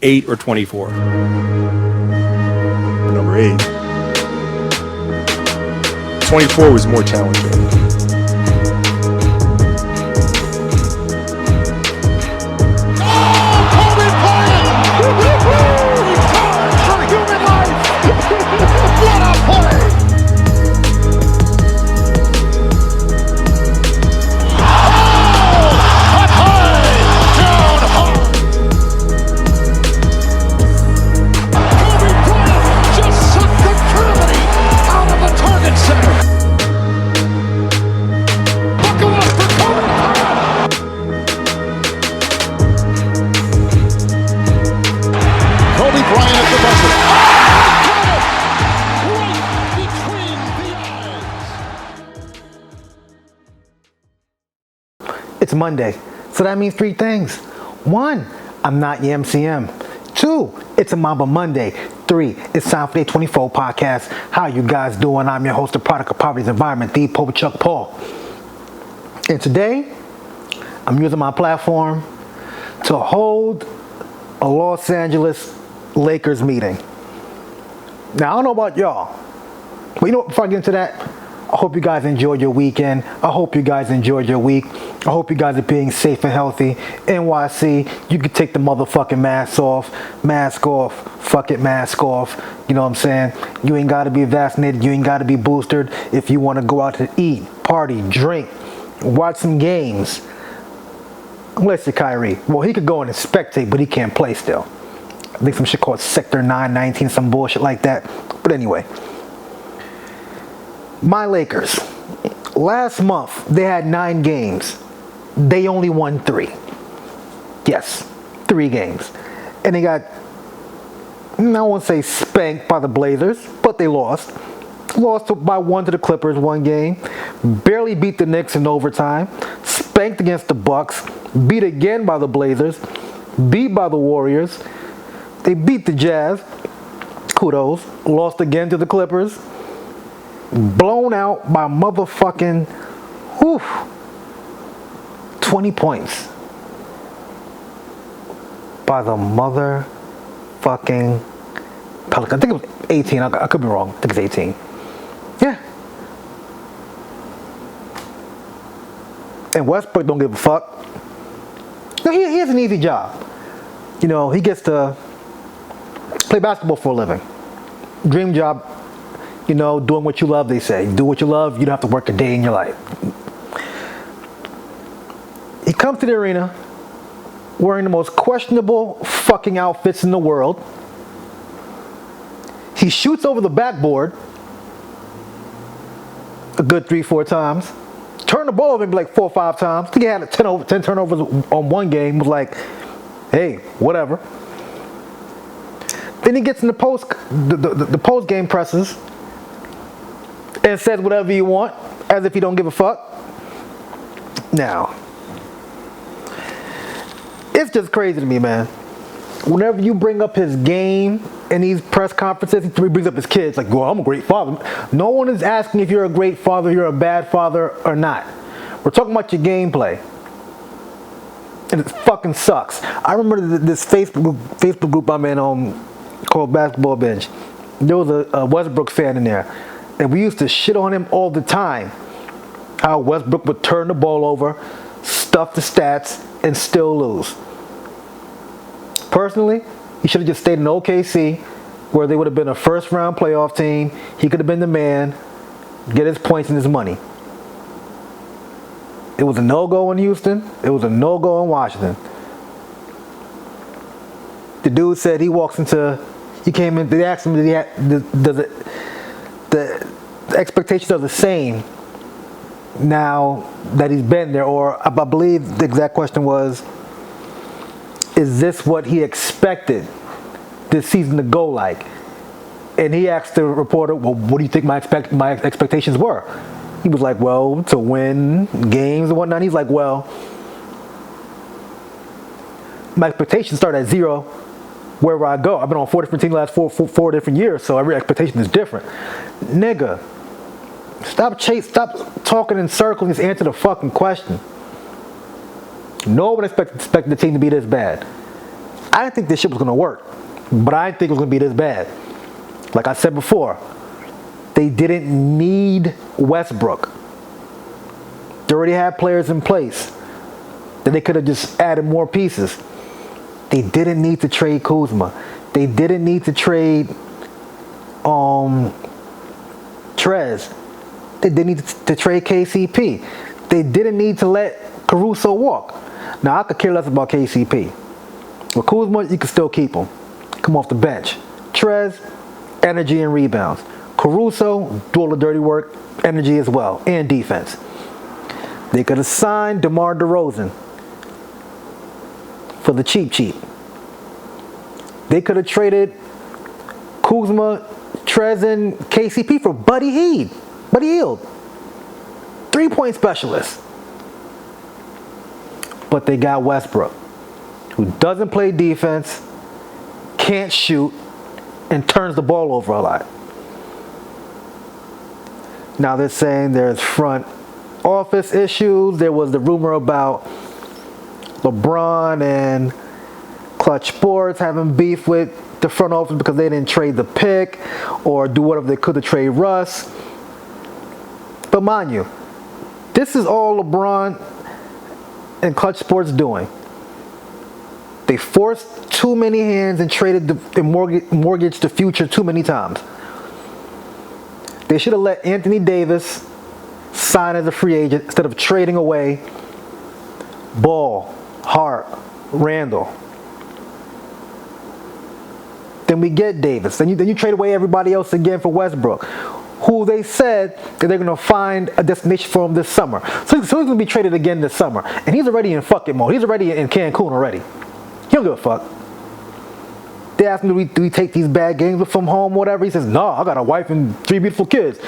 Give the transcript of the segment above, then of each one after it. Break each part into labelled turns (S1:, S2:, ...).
S1: 8 or 24?
S2: Number 8. 24 was more challenging.
S3: It's Monday, so that means 3 things. 1, I'm not your MCM. 2, it's a Mamba Monday. 3, it's time for the 24 podcast. How you guys doing? I'm your host, the product of poverty's environment, the Pope Chuck Paul. And today, I'm using my platform to hold a Los Angeles Lakers meeting. Now, I don't know about y'all, but you know what, before I get into that, I hope you guys enjoyed your weekend. I hope you guys enjoyed your week. I hope you guys are being safe and healthy. NYC, you can take the motherfucking mask off. Mask off. Fuck it, mask off. You know what I'm saying? You ain't got to be vaccinated. You ain't got to be boosted. If you want to go out to eat, party, drink, watch some games. Unless you're Kyrie. Well, he could go in and spectate, but he can't play still. I think some shit called Sector 919, some bullshit like that. But anyway. My Lakers, last month they had 9 games. They only won 3. Yes, 3 games. And they got, I won't say spanked by the Blazers, but they lost. Lost by 1 to the Clippers 1 game. Barely beat the Knicks in overtime. Spanked against the Bucks. Beat again by the Blazers. Beat by the Warriors. They beat the Jazz. Kudos. Lost again to the Clippers. Blown out by motherfucking 20 points by the motherfucking Pelicans. I think it was 18. I could be wrong. I think it's 18. Yeah. And Westbrook don't give a fuck. No, he has an easy job. You know, he gets to play basketball for a living. Dream job. You know, doing what you love, they say. Do what you love, you don't have to work a day in your life. He comes to the arena wearing the most questionable fucking outfits in the world. He shoots over the backboard a good 3-4 times. Turned the ball over maybe like 4 or 5 times. I think he had 10 turnovers on 1 game. Was like, hey, whatever. Then he gets in the post game presses and says whatever you want, as if he don't give a fuck. Now, it's just crazy to me, man. Whenever you bring up his game in these press conferences, he brings up his kids, like, well, I'm a great father. No one is asking if you're a great father, you're a bad father, or not. We're talking about your gameplay. And it fucking sucks. I remember this Facebook group I'm in called Basketball Bench. There was a Westbrook fan in there. And we used to shit on him all the time. How Westbrook would turn the ball over, stuff the stats, and still lose. Personally, he should have just stayed in OKC, where they would have been a first-round playoff team. He could have been the man, get his points and his money. It was a no-go in Houston. It was a no-go in Washington. The dude said he came in, they asked him, the expectations are the same now that he's been there, or I believe the exact question was, is this what he expected this season to go like? And he asked the reporter, well, what do you think my expectations were? He was like, well, to win games and whatnot. He's like, well, my expectations start at 0 wherever I go. I've been on 4 different teams the last four different years, so every expectation is different. Nigga, stop talking in circles, just answer the fucking question. No one expected the team to be this bad. I didn't think this shit was going to work, but I didn't think it was going to be this bad. Like I said before, they didn't need Westbrook. They already had players in place. Then they could have just added more pieces. They didn't need to trade Kuzma. They didn't need to trade Trez. They didn't need to trade KCP. They didn't need to let Caruso walk. Now, I could care less about KCP. With Kuzma, you can still keep him. Come off the bench. Trez, energy and rebounds. Caruso, do all the dirty work, energy as well, and defense. They could have signed DeMar DeRozan for the cheap. They could have traded Kuzma, Trez, and KCP for Buddy Hield. 3-point specialist. But they got Westbrook, who doesn't play defense, can't shoot, and turns the ball over a lot. Now they're saying there's front office issues. There was the rumor about LeBron and Clutch Sports having beef with the front office because they didn't trade the pick or do whatever they could to trade Russ. But mind you, this is all LeBron and Clutch Sports doing. They forced too many hands and traded and mortgaged the future too many times. They should have let Anthony Davis sign as a free agent instead of trading away Ball, Hart, Randall. Then we get Davis. Then you trade away everybody else again for Westbrook, who they said that they're going to find a destination for him this summer. So he's going to be traded again this summer. And he's already in fuck it mode. He's already in Cancun already. He don't give a fuck. They asked him, do we take these bad games from home, whatever? He says, no, I got a wife and 3 beautiful kids.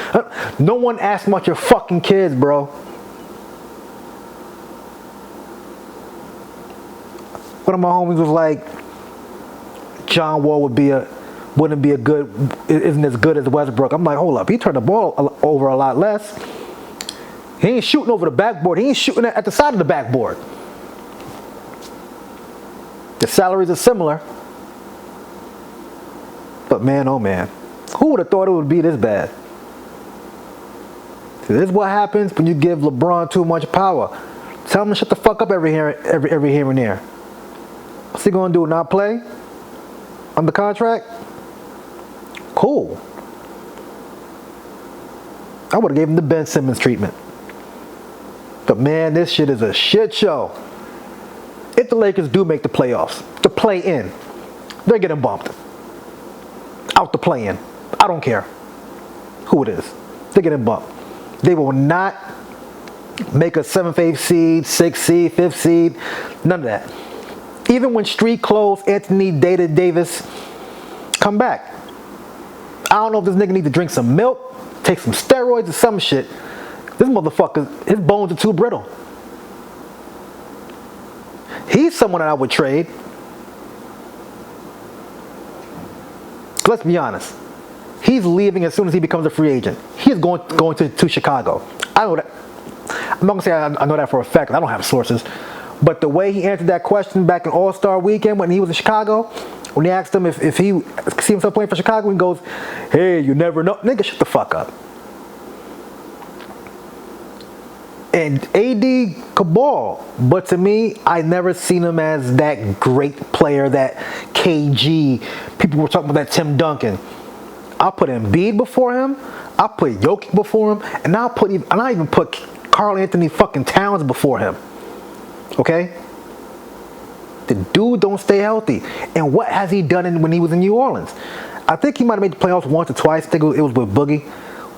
S3: No one asked about your fucking kids, bro. One of my homies was like, John Wall isn't as good as Westbrook. I'm like, hold up, he turned the ball over a lot less. He ain't shooting over the backboard. He ain't shooting at the side of the backboard. The salaries are similar. But man, oh man, who would have thought it would be this bad? See, this is what happens when you give LeBron too much power. Tell him to shut the fuck up every here and there. What's he gonna do? Not play? Under contract? Cool. I would have gave him the Ben Simmons treatment. But man, this shit is a shit show. If the Lakers do make the playoffs, the play-in, they're getting bumped. Out the play-in. I don't care who it is. They're getting bumped. They will not make a 7th, 8th seed, 6th seed, 5th seed. None of that. Even when street clothes, Anthony Davis come back. I don't know if this nigga need to drink some milk, take some steroids or some shit. This motherfucker, his bones are too brittle. He's someone that I would trade. Let's be honest. He's leaving as soon as he becomes a free agent. He's going to Chicago. I know that. I'm not going to say I know that for a fact. I don't have sources. But the way he answered that question back in All-Star Weekend when he was in Chicago, when they asked him if he see himself playing for Chicago, he goes, hey, you never know. Nigga, shut the fuck up. And AD could ball, but to me, I never seen him as that great player, that KG. People were talking about that Tim Duncan. I'll put Embiid before him. I'll put Jokic before him, and I'll even put Karl Anthony fucking Towns before him. Okay? The dude don't stay healthy. And what has he done when he was in New Orleans? I think he might have made the playoffs once or twice. I think it was with Boogie.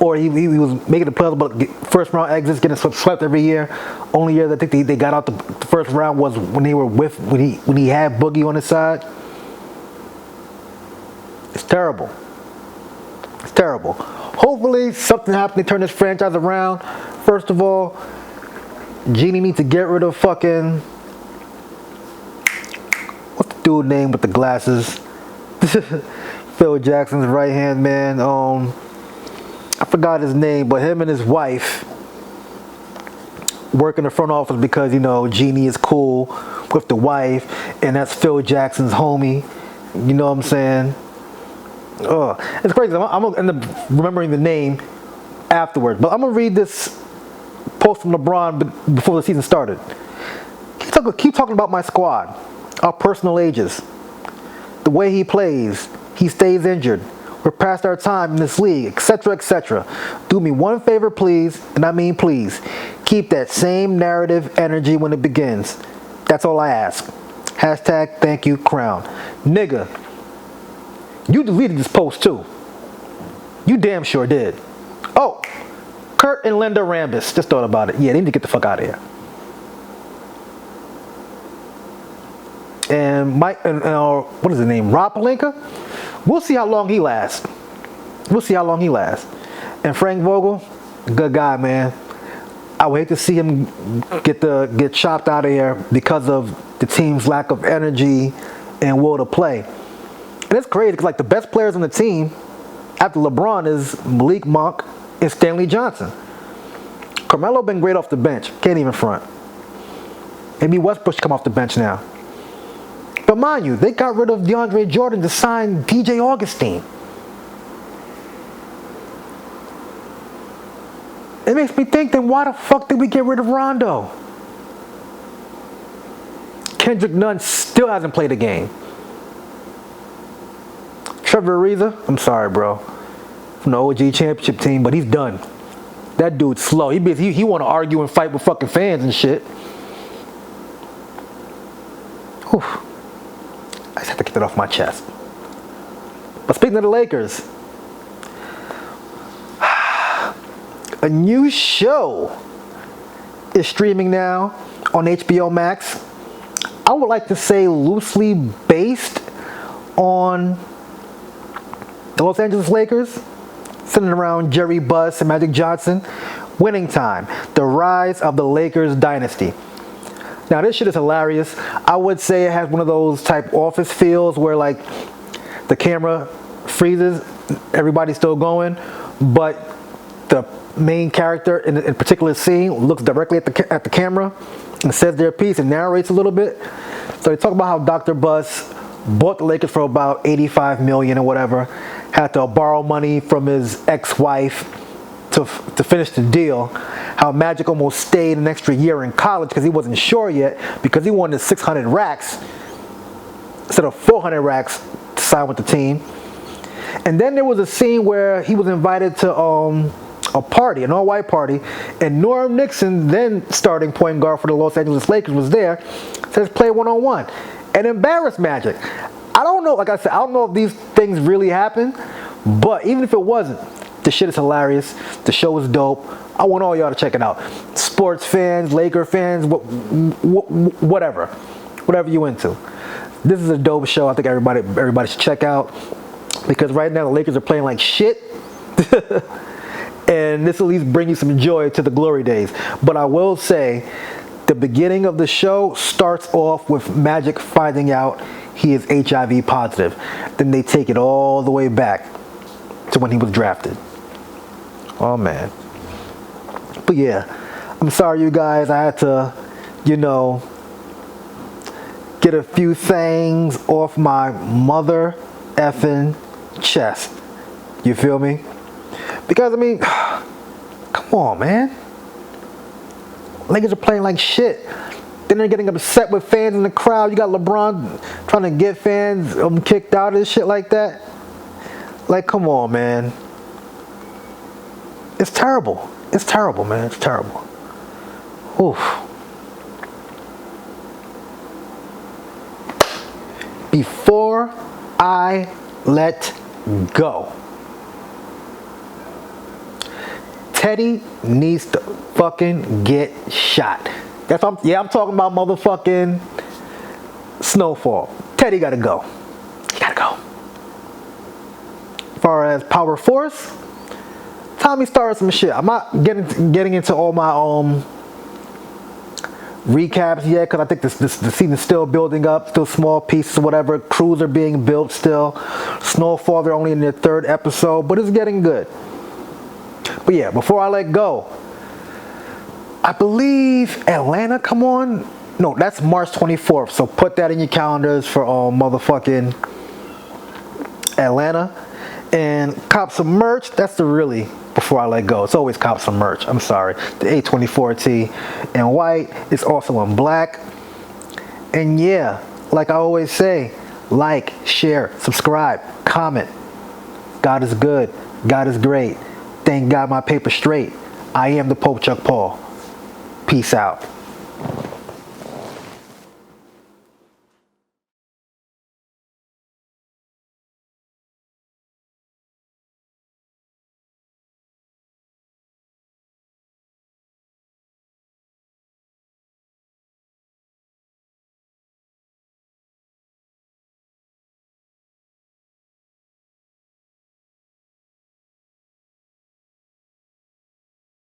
S3: Or he was making the playoffs, but first round exits, getting swept every year. Only year that I think they got out the first round was when they were when he had Boogie on his side. It's terrible. It's terrible. Hopefully something happens to turn this franchise around. First of all, Genie needs to get rid of fucking, what's the dude name with the glasses? Phil Jackson's right hand man. I forgot his name, but him and his wife work in the front office because, you know, Genie is cool with the wife, and that's Phil Jackson's homie. You know what I'm saying? It's crazy. I'm gonna end up remembering the name afterwards, but I'm gonna read this post from LeBron before the season started. Keep talking about my squad, our personal ages, the way he plays, he stays injured, we're past our time in this league, etc., etc. Do me one favor, please, and I mean please. Keep that same narrative energy when it begins. That's all I ask. Hashtag thank you, Crown. Nigga, you deleted this post too. You damn sure did. Oh, Kurt and Linda Rambis. Just thought about it. Yeah, they need to get the fuck out of here. And Mike, what is his name? Rob Pelinka? We'll see how long he lasts. And Frank Vogel, good guy, man. I would hate to see him get chopped out of here because of the team's lack of energy and will to play. And it's crazy because like the best players on the team after LeBron is Malik Monk and Stanley Johnson. Carmelo been great off the bench. Can't even front. Maybe Westbrook should come off the bench now. But mind you, they got rid of DeAndre Jordan to sign DJ Augustine. It makes me think, then why the fuck did we get rid of Rondo? Kendrick Nunn still hasn't played a game. Trevor Ariza, I'm sorry, bro, from the OG championship team, but he's done. That dude's slow. He want to argue and fight with fucking fans and shit. Whew. I just have to get that off my chest. But speaking of the Lakers, a new show is streaming now on HBOMax. I would like to say loosely based on the Los Angeles Lakers, centered around Jerry Buss and Magic Johnson. Winning Time, the rise of the Lakers Dynasty. Now this shit is hilarious. I would say it has one of those type office feels where like the camera freezes, everybody's still going, but the main character in a particular scene looks directly at the camera and says their piece and narrates a little bit. So they talk about how Dr. Buss bought the Lakers for about $85 million or whatever, had to borrow money from his ex-wife to finish the deal, how Magic almost stayed an extra year in college because he wasn't sure yet, because he wanted 600 racks instead of 400 racks to sign with the team. And then there was a scene where he was invited to a party, an all-white party, and Norm Nixon, then starting point guard for the Los Angeles Lakers, was there, says play one-on-one, and embarrassed Magic. I don't know, like I said, I don't know if these things really happen, but even if it wasn't, the shit is hilarious. The show is dope. I want all y'all to check it out. Sports fans, Laker fans, whatever you into. This is a dope show. I think everybody should check out, because right now the Lakers are playing like shit. And this will at least bring you some joy to the glory days. But I will say, the beginning of the show starts off with Magic finding out he is HIV positive. Then they take it all the way back to when he was drafted. Oh man. But yeah, I'm sorry you guys, I had to, get a few things off my mother effing chest. You feel me? Because I mean, come on, man. Lakers are playing like shit. Then they're getting upset with fans in the crowd. You got LeBron trying to get fans kicked out and shit like that. Like, come on, man. It's terrible. It's terrible, man. It's terrible. Oof. Before I let go, Teddy needs to fucking get shot. I'm talking about motherfucking Snowfall. Teddy gotta go. He gotta go. As far as Power Force, Tommy started some shit. I'm not getting into all my recaps yet, because I think the season is still building up, still small pieces or whatever. Crews are being built still. Snowfall, they're only in their 3rd episode, but it's getting good. But yeah, before I let go, I believe Atlanta come on No, that's March 24th. So put that in your calendars for motherfucking Atlanta. And cop some merch. That's the really, before I let go. It's always cop some merch. I'm sorry. The A24T in white. It's also in black. And yeah, like I always say, like, share, subscribe, comment. God is good. God is great. Thank God my paper straight. I am the Pope Chuck Paul. Peace out.